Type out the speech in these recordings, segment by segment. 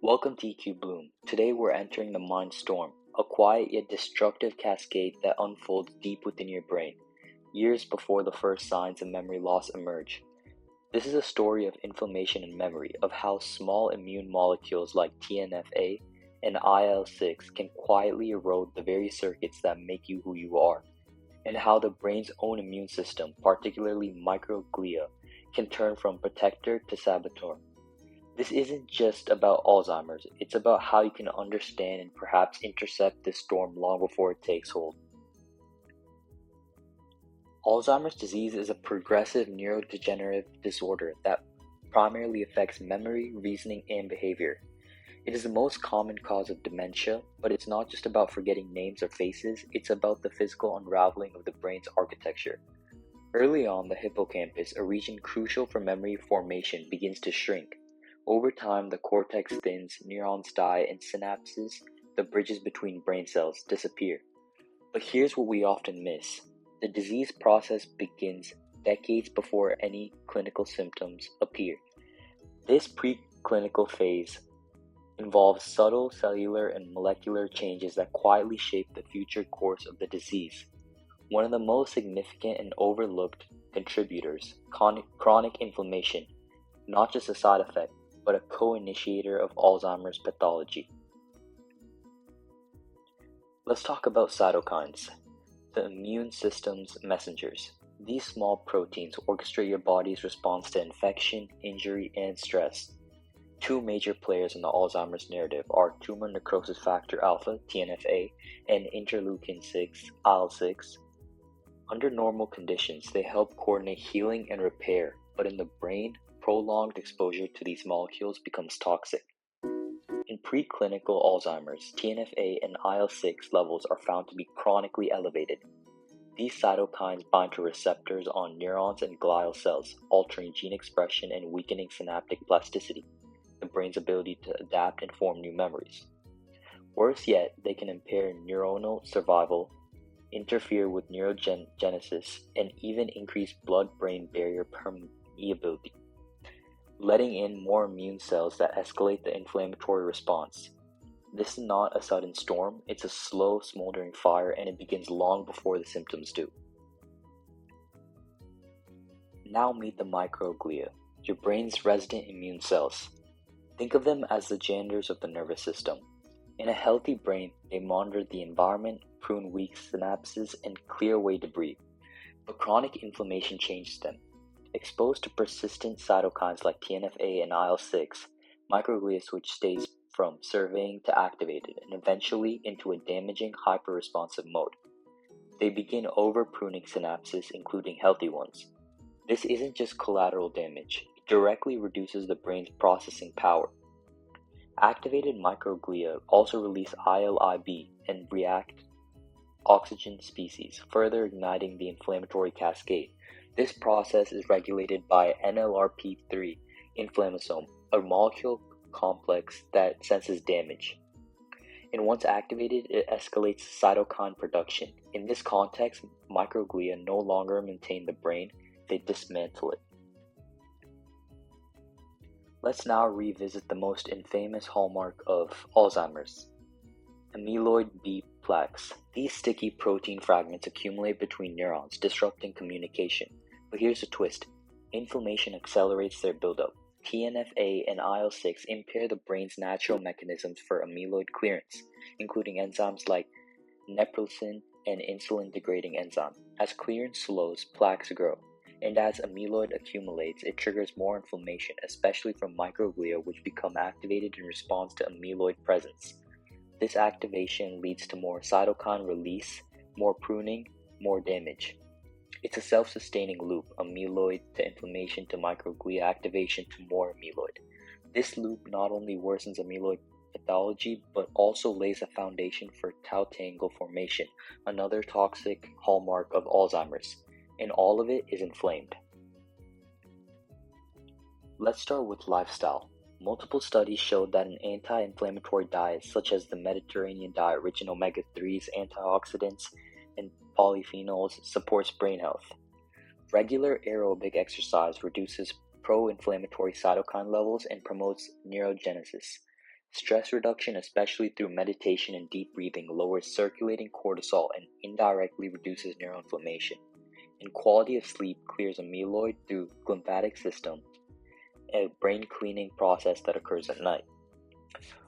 Welcome to EQBloom. Today we're entering the mind storm, a quiet yet destructive cascade that unfolds deep within your brain, years before the first signs of memory loss emerge. This is a story of inflammation and memory, of how small immune molecules like TNF-α and IL-6 can quietly erode the very circuits that make you who you are, and how the brain's own immune system, particularly microglia, can turn from protector to saboteur. This isn't just about Alzheimer's, it's about how you can understand and perhaps intercept this storm long before it takes hold. Alzheimer's disease is a progressive neurodegenerative disorder that primarily affects memory, reasoning, and behavior. It is the most common cause of dementia, but it's not just about forgetting names or faces, it's about the physical unraveling of the brain's architecture. Early on, the hippocampus, a region crucial for memory formation, begins to shrink. Over time, the cortex thins, neurons die, and synapses, the bridges between brain cells, disappear. But here's what we often miss. The disease process begins decades before any clinical symptoms appear. This preclinical phase involves subtle cellular and molecular changes that quietly shape the future course of the disease. One of the most significant and overlooked contributors, chronic inflammation, not just a side effect, but a co-initiator of Alzheimer's pathology. Let's talk about cytokines, the immune system's messengers. These small proteins orchestrate your body's response to infection, injury, and stress. Two major players in the Alzheimer's narrative are tumor necrosis factor alpha, TNF-α, and interleukin-6, IL-6. Under normal conditions, they help coordinate healing and repair, but in the brain, prolonged exposure to these molecules becomes toxic. In preclinical Alzheimer's, TNF-α and IL-6 levels are found to be chronically elevated. These cytokines bind to receptors on neurons and glial cells, altering gene expression and weakening synaptic plasticity, the brain's ability to adapt and form new memories. Worse yet, they can impair neuronal survival, interfere with neurogenesis, and even increase blood-brain barrier permeability, letting in more immune cells that escalate the inflammatory response. This is not a sudden storm, it's a slow, smoldering fire, and it begins long before the symptoms do. Now meet the microglia, your brain's resident immune cells. Think of them as the janitors of the nervous system. In a healthy brain, they monitor the environment, prune weak synapses, and clear away debris. But chronic inflammation changes them. Exposed to persistent cytokines like TNF-α and IL-6, microglia switch states from surveying to activated and eventually into a damaging hyper-responsive mode. They begin over-pruning synapses, including healthy ones. This isn't just collateral damage, it directly reduces the brain's processing power. Activated microglia also release IL-1β and react oxygen species, further igniting the inflammatory cascade. This process is regulated by NLRP3 inflammasome, a molecule complex that senses damage. And once activated, it escalates cytokine production. In this context, microglia no longer maintain the brain, they dismantle it. Let's now revisit the most infamous hallmark of Alzheimer's, amyloid B plaques. These sticky protein fragments accumulate between neurons, disrupting communication. But here's the twist. Inflammation accelerates their buildup. TNF-α and IL-6 impair the brain's natural mechanisms for amyloid clearance, including enzymes like neprilysin and insulin-degrading enzyme. As clearance slows, plaques grow. And as amyloid accumulates, it triggers more inflammation, especially from microglia, which become activated in response to amyloid presence. This activation leads to more cytokine release, more pruning, more damage. It's a self-sustaining loop, amyloid to inflammation to microglia activation to more amyloid. This loop not only worsens amyloid pathology, but also lays a foundation for tau tangle formation, another toxic hallmark of Alzheimer's, and all of it is inflamed. Let's start with lifestyle. Multiple studies showed that an anti-inflammatory diet such as the Mediterranean diet rich in omega-3s, antioxidants, and polyphenols supports brain health. Regular aerobic exercise reduces pro-inflammatory cytokine levels and promotes neurogenesis. Stress reduction, especially through meditation and deep breathing, lowers circulating cortisol and indirectly reduces neuroinflammation. And quality of sleep clears amyloid through the lymphatic system, a brain cleaning process that occurs at night.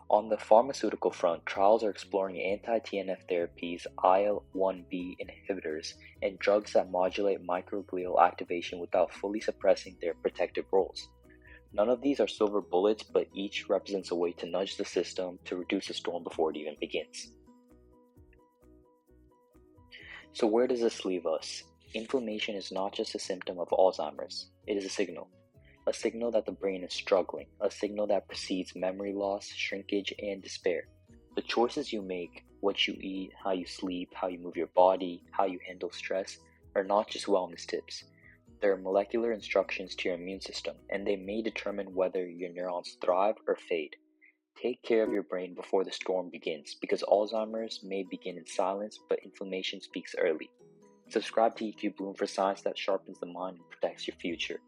On the pharmaceutical front, trials are exploring anti-TNF therapies, IL-1B inhibitors, and drugs that modulate microglial activation without fully suppressing their protective roles. None of these are silver bullets, but each represents a way to nudge the system to reduce the storm before it even begins. So where does this leave us? Inflammation is not just a symptom of Alzheimer's, it is a signal that the brain is struggling, a signal that precedes memory loss, shrinkage, and despair. The choices you make, what you eat, how you sleep, how you move your body, how you handle stress, are not just wellness tips. They're molecular instructions to your immune system, and they may determine whether your neurons thrive or fade. Take care of your brain before the storm begins, because Alzheimer's may begin in silence, but inflammation speaks early. Subscribe to EQBloom for science that sharpens the mind and protects your future.